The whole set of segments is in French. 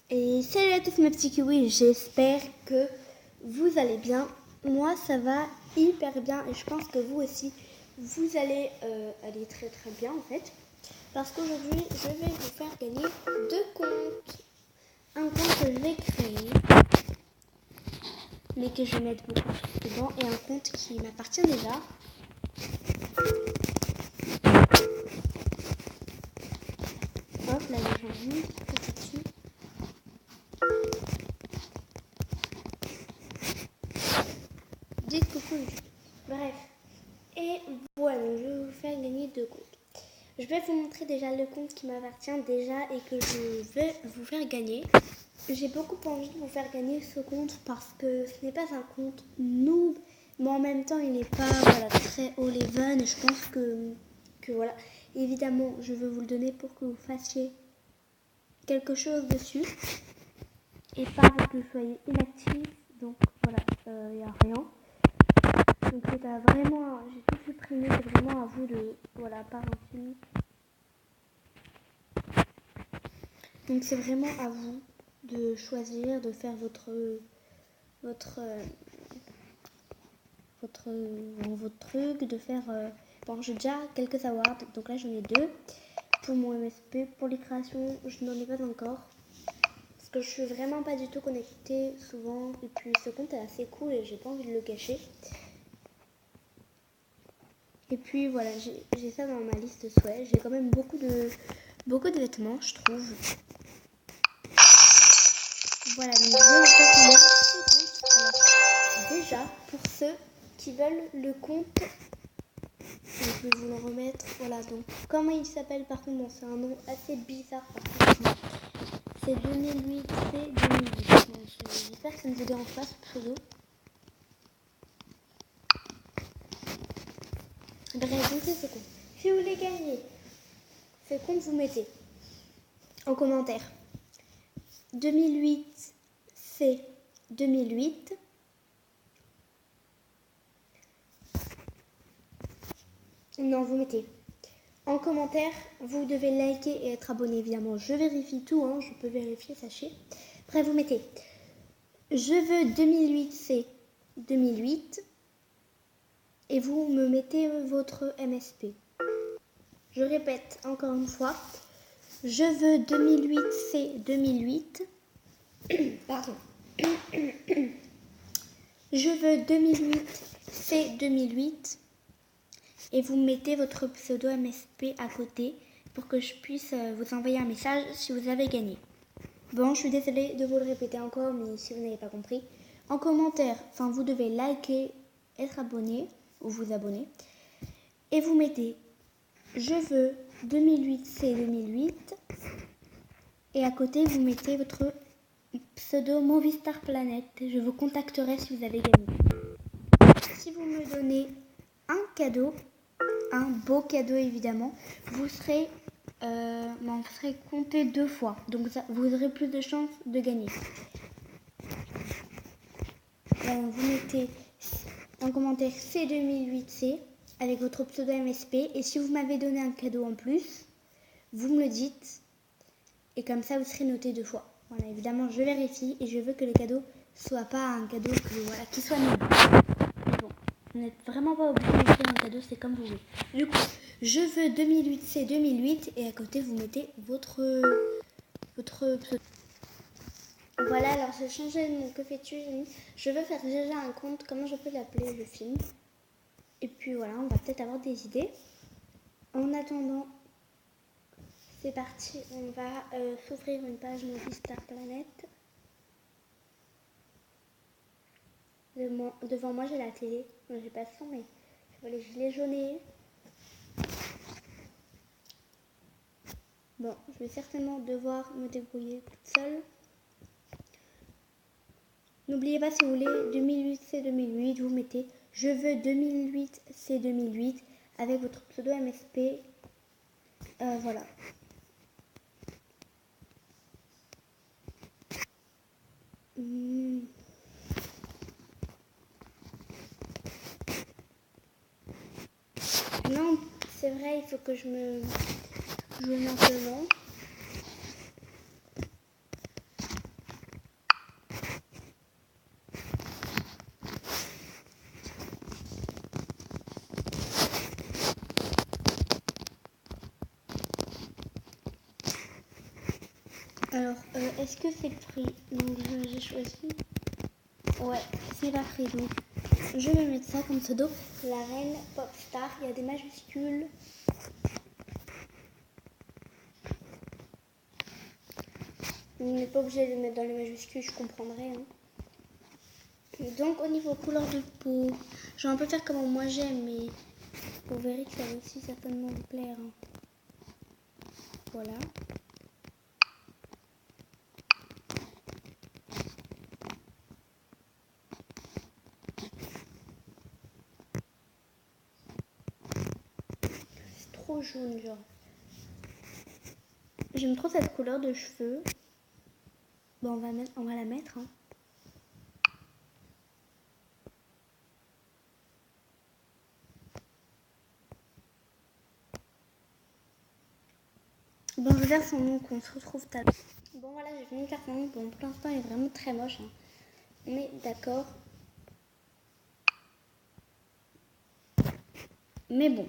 Et salut à tous mes petits kiwis, j'espère que vous allez bien. Moi ça va hyper bien et je pense que vous aussi, vous allez aller très très bien en fait. Parce qu'aujourd'hui, je vais vous faire gagner 2 comptes. Un compte que je vais créer, mais que je vais mettre beaucoup dedans, et un compte qui m'appartient déjà. Hop, là j'ai changé, petit dessus. Dites coucou. Bref. Et voilà, je vais vous faire gagner 2 comptes. Je vais vous montrer déjà le compte qui m'appartient déjà et que je vais vous faire gagner. J'ai beaucoup envie de vous faire gagner ce compte parce que ce n'est pas un compte noob, mais en même temps il n'est pas très haut level. Je pense que voilà, évidemment je veux vous le donner pour que vous fassiez quelque chose dessus et pas pour que vous soyez inactif. Donc voilà, il n'y a rien. Donc c'est vraiment, j'ai tout supprimé, c'est vraiment à vous de, voilà, par insulte. Donc c'est vraiment à vous de choisir, de faire votre truc, de faire... Bon, j'ai déjà quelques awards, donc là j'en ai 2. Pour mon MSP, pour les créations, je n'en ai pas encore. Parce que je suis vraiment pas du tout connectée souvent. Et puis ce compte est assez cool et j'ai pas envie de le cacher. Et puis voilà, j'ai ça dans ma liste de souhaits. J'ai quand même beaucoup de vêtements, je trouve. Voilà, donc je vais vous faire gagner ce compte. Alors, déjà, pour ceux qui veulent le compte, je vais vous le remettre. Voilà, donc comment il s'appelle par contre, bon, c'est un nom assez bizarre par contre. C'est 2008, c'est 2008. Donc, j'espère que ça ne vous dérange pas ce pseudo. Bref, donc c'est ce compte. Si vous voulez gagner ce compte, vous mettez en commentaire 2008, c'est 2008. Non, vous mettez en commentaire, vous devez liker et être abonné évidemment. Je vérifie tout, hein, je peux vérifier, sachez. Après, vous mettez je veux 2008, c'est 2008. Et vous me mettez votre MSP. Je répète encore une fois. Je veux 2008, c'est 2008. Pardon. Je veux 2008, c'est 2008. Et vous mettez votre pseudo MSP à côté pour que je puisse vous envoyer un message si vous avez gagné. Bon, je suis désolée de vous le répéter encore, mais si vous n'avez pas compris, en commentaire, vous devez liker, être abonné ou vous abonner. Et vous mettez je veux 2008, c'est 2008. Et à côté, vous mettez votre pseudo Movistar Planet. Je vous contacterai si vous avez gagné. Si vous me donnez un cadeau, un beau cadeau évidemment, vous serez compté 2 fois. Donc vous aurez plus de chances de gagner. Vous mettez en commentaire C2008C avec votre pseudo MSP. Et si vous m'avez donné un cadeau en plus, vous me le dites. Et comme ça, vous serez noté 2 fois. Voilà, évidemment, je vérifie et je veux que le cadeau soit pas un cadeau qui soit nul. Mais bon, vous n'êtes vraiment pas obligé d'écrire un cadeau, c'est comme vous voulez. Du coup, je veux 2008, c'est 2008 et à côté, vous mettez votre pseudo. Voilà, alors j'ai changé mon que fais-tu, je veux faire déjà un compte, comment je peux l'appeler le film. Et puis voilà, on va peut-être avoir des idées. En attendant, c'est parti, on va s'ouvrir une page Movistar Planet. Devant moi, j'ai la télé. Non, j'ai pas de son, mais je vois les gilets jaunes. Bon, je vais certainement devoir me débrouiller toute seule. N'oubliez pas, si vous voulez 2008, c'est 2008, vous mettez je veux 2008, c'est 2008 avec votre pseudo MSP. Voilà. Non, c'est vrai, il faut que je me lance le nom. Alors, est-ce que c'est pris? Donc, j'ai choisi. Ouais, c'est pas pris. Donc, je vais mettre ça comme pseudo. La reine Popstar. Il y a des majuscules. Vous n'êtes pas obligé de le mettre dans les majuscules, je comprendrai. Hein. Donc, au niveau couleur de peau, je vais un peu faire comme moi j'aime, mais vous verrez que ça va aussi certainement vous plaire. Hein. Voilà. C'est trop jaune, genre. J'aime trop cette couleur de cheveux. Bon, on va la mettre. Hein. Bon, je vais faire son nom, qu'on se retrouve tout à l'heure. Bon, voilà, j'ai fini de faire son nom. Bon, pour l'instant, il est vraiment très moche. Hein. On est d'accord. Mais bon.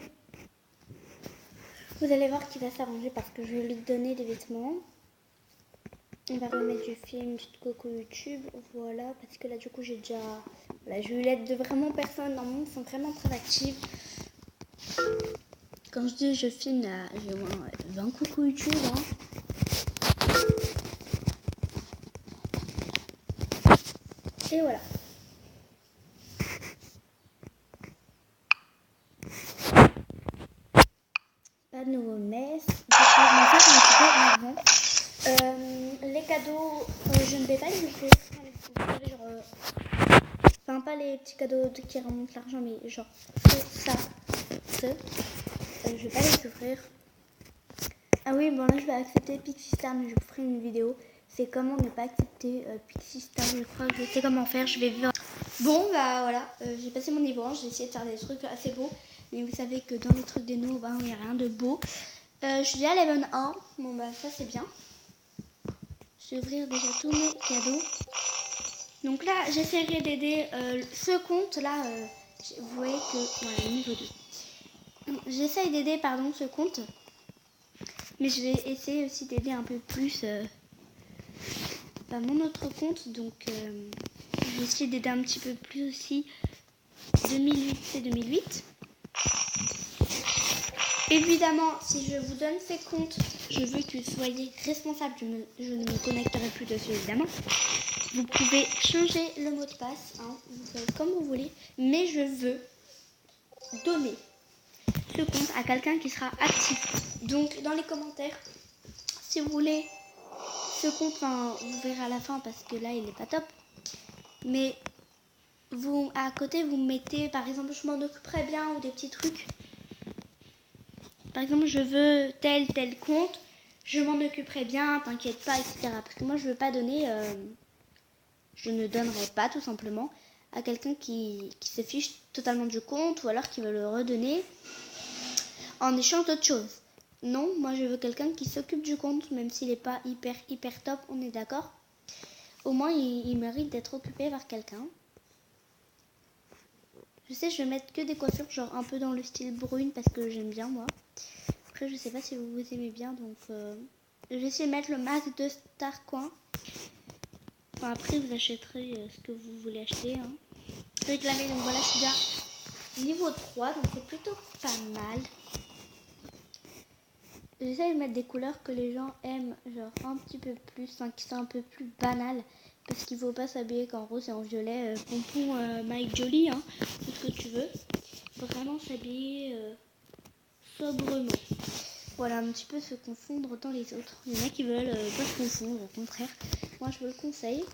Vous allez voir qu'il va s'arranger parce que je vais lui donner des vêtements. On va remettre du film, du coco YouTube. Voilà, parce que là, du coup, j'ai déjà... Voilà, j'ai eu l'aide de vraiment personne dans le monde. Ils sont vraiment très actives. Quand je dis je filme, j'ai au moins 20 coucou YouTube. Hein. Et voilà. Pas de nouveau mess. Les cadeaux, je ne vais pas les ouvrir. Enfin, pas les petits cadeaux qui remontent l'argent, mais genre ça. Je vais pas les ouvrir. Ah oui, bon là je vais accepter Pixie Star, mais je vous ferai une vidéo. C'est comment ne pas accepter Pixie Star. Je crois que je sais comment faire. Je vais voir. Bon, bah voilà, j'ai passé mon niveau 1. J'ai essayé de faire des trucs assez beaux. Mais vous savez que dans les trucs des noms, il n'y a rien de beau. Je suis déjà à level 1. Bon, bah ça c'est bien. Je vais ouvrir déjà tous mes cadeaux. Donc là, j'essaierai d'aider ce compte là. Vous voyez que voilà, niveau 2. J'essaye d'aider ce compte. Mais je vais essayer aussi d'aider un peu plus mon autre compte. Donc je vais essayer d'aider un petit peu plus aussi 2008 c'est 2008. Évidemment, si je vous donne ces comptes, je veux que vous soyez responsable. Je ne me connecterai plus dessus, évidemment. Vous pouvez changer le mot de passe, hein, vous faites comme vous voulez. Mais je veux donner ce compte à quelqu'un qui sera actif. Donc, dans les commentaires, si vous voulez ce compte, vous verrez à la fin parce que là, il n'est pas top. Mais vous, à côté, vous mettez, par exemple, je m'en occuperai bien ou des petits trucs. Par exemple, je veux tel compte, je m'en occuperai bien, t'inquiète pas, etc. Parce que moi, je veux pas donner, je ne donnerai pas tout simplement à quelqu'un qui se fiche totalement du compte ou alors qui veut le redonner en échange d'autre chose. Non, moi je veux quelqu'un qui s'occupe du compte, même s'il n'est pas hyper top, on est d'accord. Au moins, il mérite d'être occupé par quelqu'un. Je sais, je vais mettre que des coiffures, genre un peu dans le style brune parce que j'aime bien moi. Après, je sais pas si vous aimez bien, donc je vais essayer de mettre le masque de Starcoin. Enfin, après, vous achèterez ce que vous voulez acheter. Hein. Réclamer, donc voilà, je suis déjà niveau 3, donc c'est plutôt pas mal. J'essaie de mettre des couleurs que les gens aiment, genre un petit peu plus, qui sont un peu plus banales. Parce qu'il ne faut pas s'habiller qu'en rose et en violet, pompon Mike Jolie, hein, tout ce que tu veux. Il faut vraiment s'habiller sobrement. Voilà, un petit peu se confondre dans les autres. Il y en a qui veulent pas se confondre, au contraire. Moi, je vous le conseille.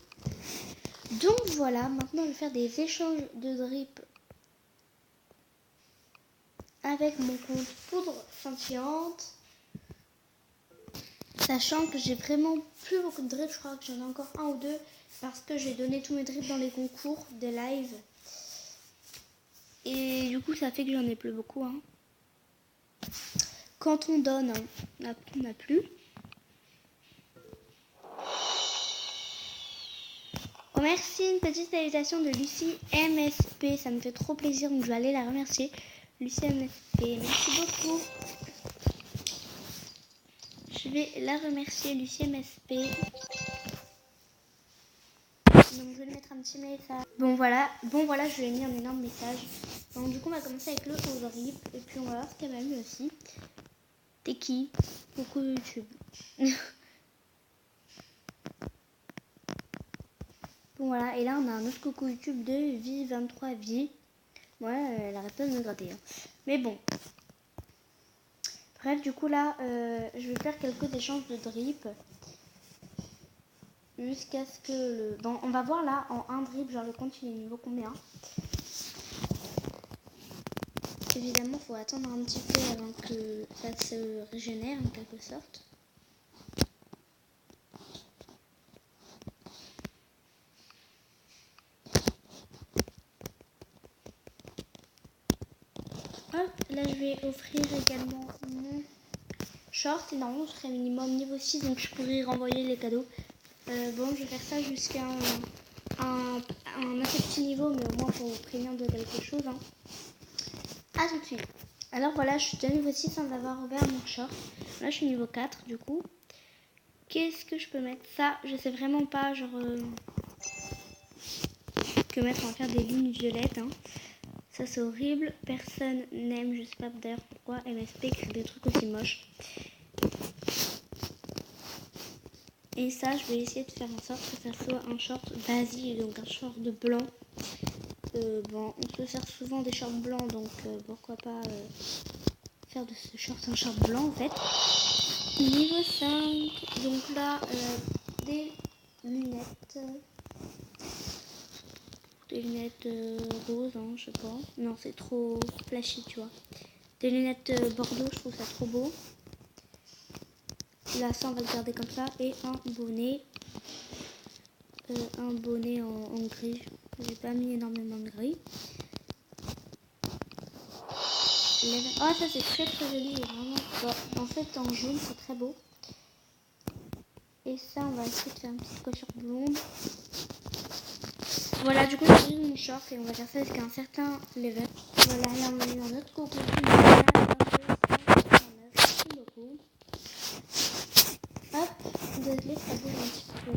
Donc voilà, maintenant je vais faire des échanges de drip avec mon compte poudre scintillante. Sachant que j'ai vraiment plus beaucoup de drips, je crois que j'en ai encore un ou deux. Parce que j'ai donné tous mes drips dans les concours, des lives. Et du coup, ça fait que j'en ai plus beaucoup. Hein. Quand on donne, hein, on n'a plus. Oh, merci, une petite salutation de Lucie MSP. Ça me fait trop plaisir, donc je vais aller la remercier. Lucie MSP, merci beaucoup. Je vais la remercier, Lucie MSP. Donc je vais lui mettre un petit message. Bon voilà, je lui ai mis un énorme message. Donc du coup on va commencer avec le horrible et puis on va voir ce qu'elle m'a mis aussi. T'es qui? Coucou YouTube. Bon voilà, et là on a un autre coucou YouTube de Vie23Vie. Ouais, elle arrête pas de me gratter. Hein. Mais bon. Bref, du coup là, je vais faire quelques échanges de drip. Jusqu'à ce que le... Bon, on va voir là en un drip, genre le compte il est niveau combien. Évidemment, il faut attendre un petit peu avant que ça se régénère en quelque sorte. Hop, là je vais offrir également mon short. Et normalement, je serai minimum niveau 6, donc je pourrai renvoyer les cadeaux. Bon, je vais faire ça jusqu'à un assez petit niveau, mais au moins pour vous prévenir de quelque chose. Hein. A tout de suite. Alors voilà, je suis déjà niveau 6 sans avoir ouvert mon short. Là, je suis niveau 4 du coup. Qu'est-ce que je peux mettre? Ça, je sais vraiment pas, genre... que mettre, on va faire des lignes violettes. Hein. Ça, c'est horrible. Personne n'aime, je sais pas d'ailleurs pourquoi MSP crée des trucs aussi moches. Et ça, je vais essayer de faire en sorte que ça soit un short basique, donc un short de blanc. Bon, on se sert souvent des shorts blancs, donc pourquoi pas faire de ce short un short blanc en fait. Niveau 5, donc là, des lunettes. Des lunettes roses, hein, je sais pas. Non, c'est trop flashy, tu vois. Des lunettes bordeaux, je trouve ça trop beau. Là, ça, on va le garder comme ça. Et un bonnet. Un bonnet en gris. J'ai pas mis énormément de gris. Oh, ça, c'est très très joli. Vraiment. Bon, en fait, en jaune, c'est très beau. Et ça, on va essayer de faire une petite coiffure blonde. Voilà, du coup, j'ai mis mon short et on va faire ça jusqu'à un certain level. Voilà, là, on est dans notre concours. Merci beaucoup. Hop, désolé, ça bouge un petit peu.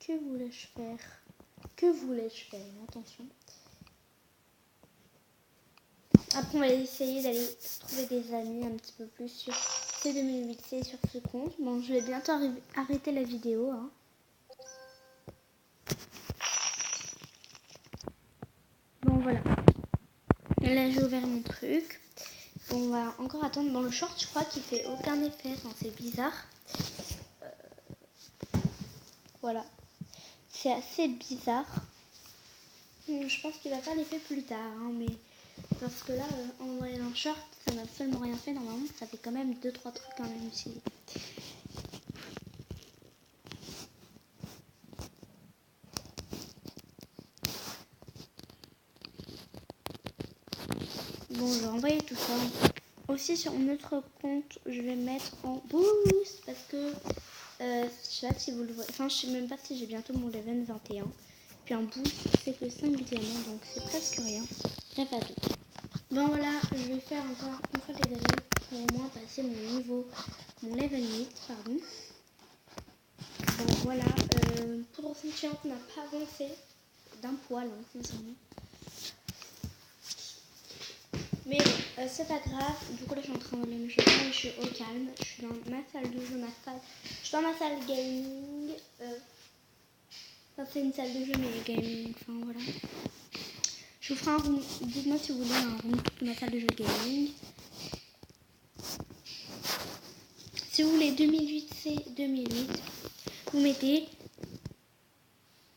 Que voulais-je faire? Que voulais-je faire? Attention. Après, on va essayer d'aller trouver des amis un petit peu plus sur C2008C, sur ce compte. Bon, je vais bientôt arrêter la vidéo. Hein. Bon, voilà. Là, j'ai ouvert mon truc. Bon, on va encore attendre. Bon, le short, je crois qu'il fait aucun effet. Enfin, c'est bizarre. Voilà. C'est assez bizarre. Je pense qu'il va faire l'effet plus tard. Hein, mais parce que là, en voyant un short, ça n'a absolument rien fait. Normalement, ça fait quand même 2-3 trucs quand même ici. Bon, je vais envoyer tout ça. Aussi sur notre compte, je vais mettre en boost parce que je sais pas si vous le voyez. Enfin, je sais même pas si j'ai bientôt mon level 21. Puis un boost, c'est que 5 diamants, donc c'est presque rien. Bref, à tout. Bon, voilà, je vais faire encore une fois les amis pour au moins passer mon level 8, pardon. Bon, voilà, pour ressentir qu'on n'a pas avancé d'un poil, hein, sincèrement. Mais bon, c'est pas grave. Du coup, là, je suis en train de me changer. Je suis au calme. Je suis dans ma salle de jeu, je suis dans ma salle gaming. Ça, c'est une salle de jeu, mais gaming. Enfin, voilà. Je vous ferai un room. Dites-moi si vous voulez un room de ma salle de jeu gaming. Si vous voulez 2008, c'est 2008. Vous mettez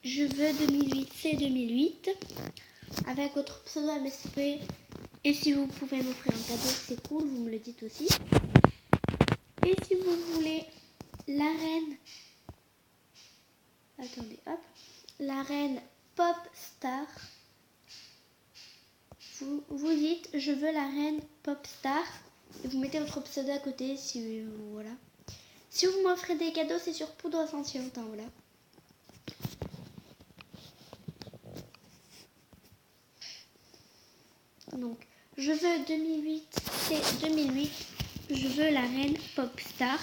je veux 2008, c'est 2008. Avec votre pseudo MSP. Et si vous pouvez m'offrir un cadeau, c'est cool, vous me le dites aussi. Et si vous voulez l'arène, attendez, hop, l'arène Pop Star, vous dites je veux l'arène Pop Star et vous mettez votre pseudo à côté, si voilà. Si vous m'offrez des cadeaux, c'est sur Poudre Ascension, voilà. Donc, je veux 2008, c'est 2008. Je veux la reine Popstar.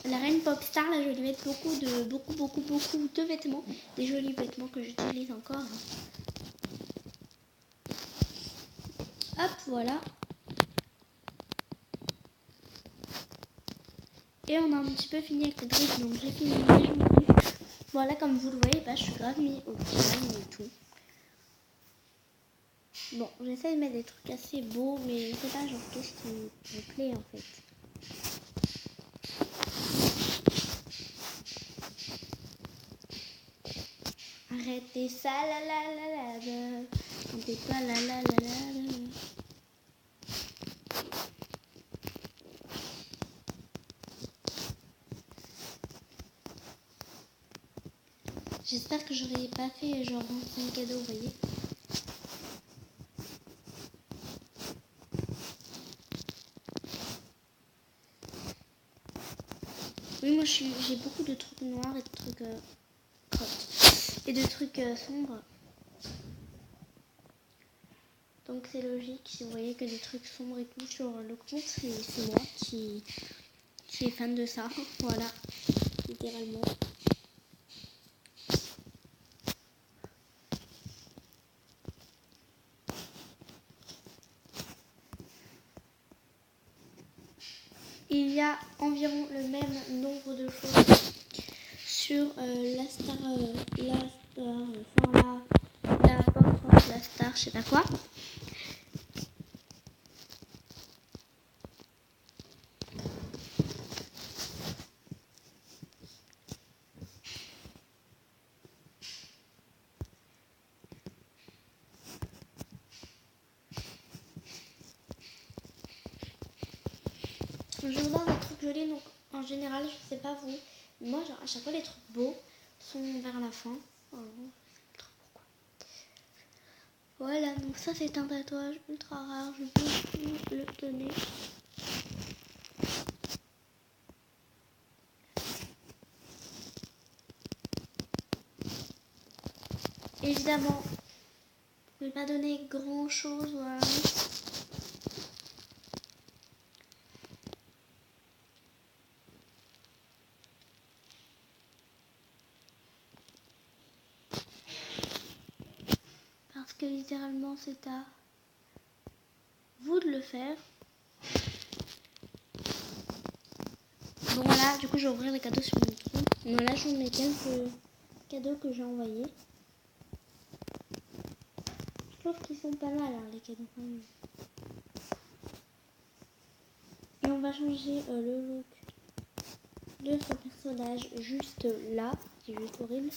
La reine Popstar, là, je vais lui mettre beaucoup de vêtements. Des jolis vêtements que j'utilise encore. Hop, voilà. Et on a un petit peu fini avec les briques, donc j'ai fini. Voilà, comme vous le voyez, bah, je suis grave mis au calme et tout. Bon, j'essaie de mettre des trucs assez beaux, mais c'est pas genre tout ce qui me plaît en fait. Arrêtez ça, la. Chantez pas la. J'espère que j'aurais pas fait genre 25 cadeaux, vous voyez. Oui, moi j'ai beaucoup de trucs noirs et de trucs et de trucs sombres. Donc c'est logique si vous voyez que des trucs sombres et tout sur le compte, c'est moi qui est fan de ça. Voilà, littéralement. Il y a environ le même nombre de choses sur la star, la star, je sais pas quoi. Je vous donne des trucs jolis, donc en général, je sais pas vous, mais moi, genre, à chaque fois, les trucs beaux sont vers la fin. Alors, je sais pas trop pourquoi. Voilà, donc ça, c'est un tatouage ultra rare, je peux vous le donner. Évidemment, je ne vais pas donner grand chose, voilà. Parce que littéralement, c'est à vous de le faire. Bon voilà, du coup je vais ouvrir les cadeaux sur mon truc. Voilà, je vous mets quelques cadeaux que j'ai envoyés. Je trouve qu'ils sont pas mal hein, les cadeaux quand même. Et on va changer le look de ce personnage juste là, qui est juste horrible.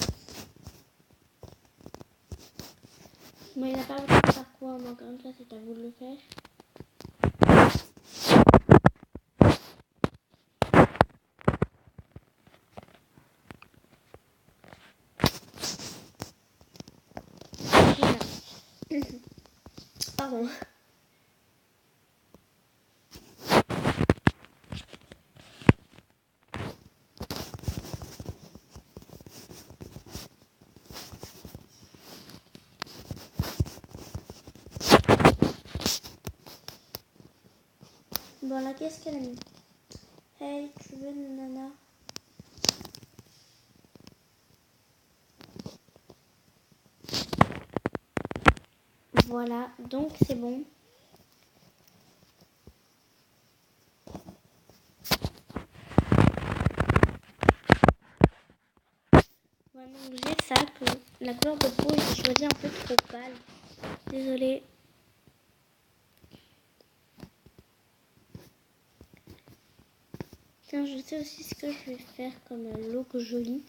Bon, il n'a pas besoin de faire quoi, mais encore une fois c'est à vous de le faire. Voilà. Pardon. Bon là, qu'est-ce qu'elle a mis? Hey, tu veux une nana? Voilà, donc c'est bon. Voilà, donc j'ai ça, que la couleur de peau, j'ai choisi un peu trop pâle. Désolée. Tiens, je sais aussi ce que je vais faire comme look joli.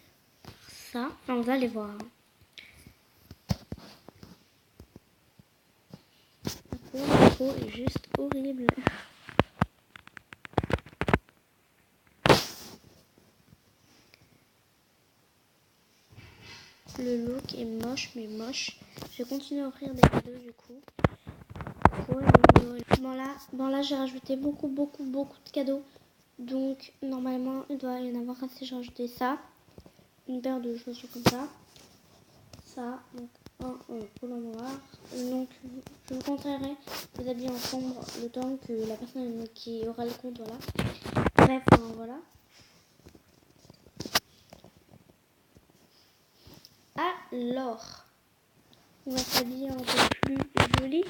Ça, enfin, vous allez voir. La peau est juste horrible. Le look est moche, mais moche. Je vais continuer à offrir des cadeaux du coup. Bon là j'ai rajouté beaucoup de cadeaux. Donc normalement il doit y en avoir assez. J'ai rajouté ça. Une paire de chaussures comme ça. Ça, donc un polo noir. montrerai vos habits en sombre le temps que la personne qui aura le compte, voilà. Bref, voilà. Alors, on va s'habiller un peu plus joli.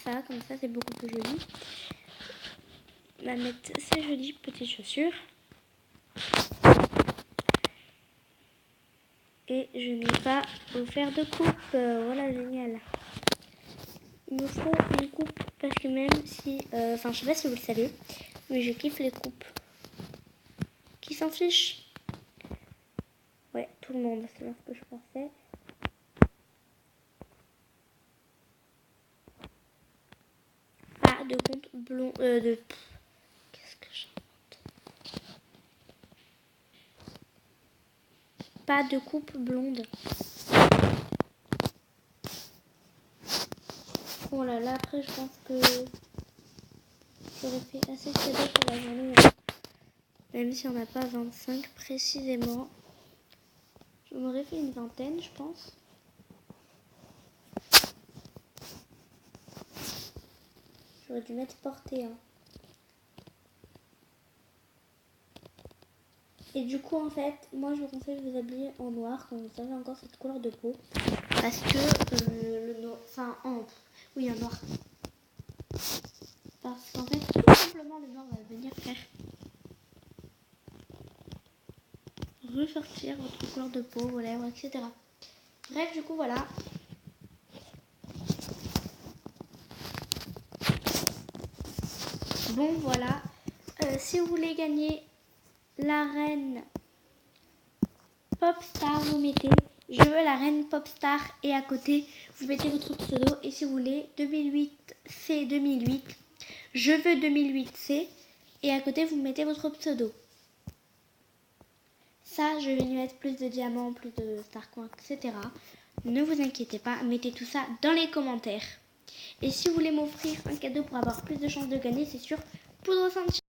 Ça, comme ça, c'est beaucoup plus joli. On va mettre ces jolies petites chaussures. Et je n'ai pas offert de coupe. Voilà, génial. Il me faut une coupe parce que même si... Enfin, je sais pas si vous le savez, mais je kiffe les coupes. Qui s'en fiche? Ouais, tout le monde, c'est ce que je pensais. Pas de compte blond... Qu'est-ce que j'invente? Pas de coupe blonde. Oh là là, après je pense que j'aurais fait assez de cadeaux pour la journée. Même si on n'a pas 25 précisément. Je m'aurais fait une vingtaine, je pense. J'aurais dû mettre portée. Hein. Et du coup, en fait, moi je vous conseille de vous habiller en noir quand vous avez encore cette couleur de peau. Parce que le noir. Enfin, oui, en noir. Parce qu'en fait, tout simplement, le noir va venir faire ressortir votre couleur de peau, vos lèvres, etc. Bref, du coup, voilà. Bon, voilà. Si vous voulez gagner la reine Popstar, vous mettez je veux la reine Popstar et à côté, vous mettez votre pseudo. Et si vous voulez 2008C 2008, je veux 2008C et à côté, vous mettez votre pseudo. Ça, je vais lui mettre plus de diamants, plus de starcoins, etc. Ne vous inquiétez pas, mettez tout ça dans les commentaires. Et si vous voulez m'offrir un cadeau pour avoir plus de chances de gagner, c'est sur Poudre Sunshine.